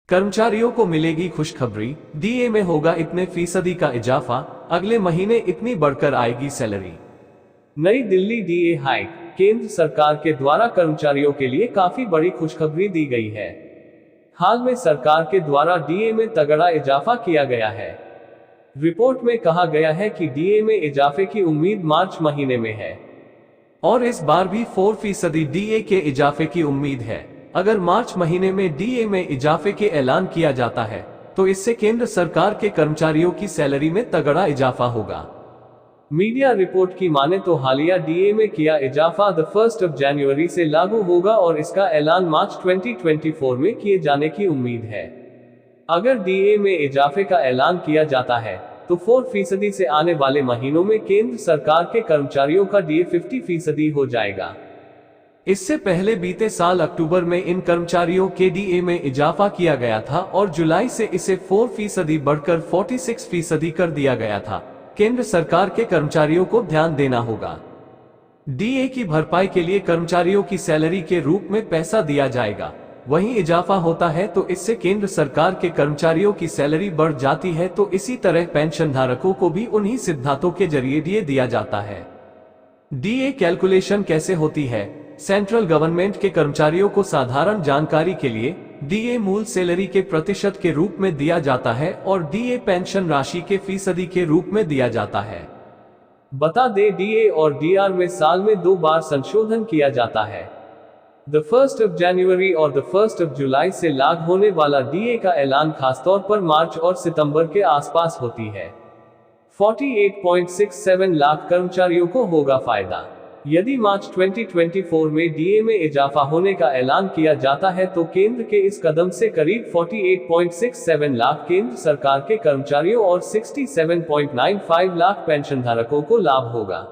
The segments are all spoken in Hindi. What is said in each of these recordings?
कर्मचारियों को मिलेगी खुशखबरी, डीए में होगा इतने फीसदी का इजाफा, अगले महीने इतनी बढ़कर आएगी सैलरी। नई दिल्ली डीए हाइक, केंद्र सरकार के द्वारा कर्मचारियों के लिए काफी बड़ी खुशखबरी दी गई है। हाल में सरकार के द्वारा डीए में तगड़ा इजाफा किया गया है। रिपोर्ट में कहा गया है कि डीए में इजाफे की उम्मीद मार्च महीने में है और इस बार भी 4% डीए के इजाफे की उम्मीद है। अगर मार्च महीने में डीए में इजाफे के ऐलान किया जाता है तो इससे केंद्र सरकार के कर्मचारियों की सैलरी में तगड़ा इजाफा होगा। मीडिया रिपोर्ट की माने तो हालिया डीए में किया इजाफा 1 जनवरी से लागू होगा और इसका ऐलान मार्च 2024 में किए जाने की उम्मीद है। अगर डीए में इजाफे का ऐलान किया जाता है तो 4% से आने वाले महीनों में केंद्र सरकार के कर्मचारियों का डीए 50% हो जाएगा। इससे पहले बीते साल अक्टूबर में इन कर्मचारियों के डीए में इजाफा किया गया था और जुलाई से इसे 4% बढ़कर 46% कर दिया गया था। केंद्र सरकार के कर्मचारियों को ध्यान देना होगा। डीए की भरपाई के लिए कर्मचारियों की सैलरी के रूप में पैसा दिया जाएगा। वहीं इजाफा होता है तो इससे केंद्र सरकार के कर्मचारियों की सैलरी बढ़ जाती है, तो इसी तरह पेंशन धारकों को भी उन्हीं सिद्धांतों के जरिए डीए दिया जाता है। डीए कैलकुलेशन कैसे होती है? सेंट्रल गवर्नमेंट के कर्मचारियों को साधारण जानकारी के लिए डीए मूल सैलरी के प्रतिशत के रूप में दिया जाता है और डीए पेंशन राशि के फीसदी के रूप में दिया जाता है। बता दें, डीए और डीआर में साल में 2 बार संशोधन किया जाता है। 1 जनवरी और 1 जुलाई से लागू होने वाला डीए का ऐलान खासतौर पर मार्च और सितंबर के आसपास होती है। 48.67 लाख कर्मचारियों को होगा फायदा। यदि मार्च 2024 में डीए में इजाफा होने का ऐलान किया जाता है तो केंद्र के इस कदम से करीब 48.67 लाख केंद्र सरकार के कर्मचारियों और 67.95 लाख पेंशनधारकों को लाभ होगा।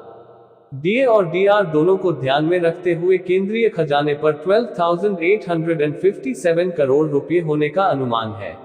डीए और डीआर दोनों को ध्यान में रखते हुए केंद्रीय खजाने पर 12,857 करोड़ रुपए होने का अनुमान है।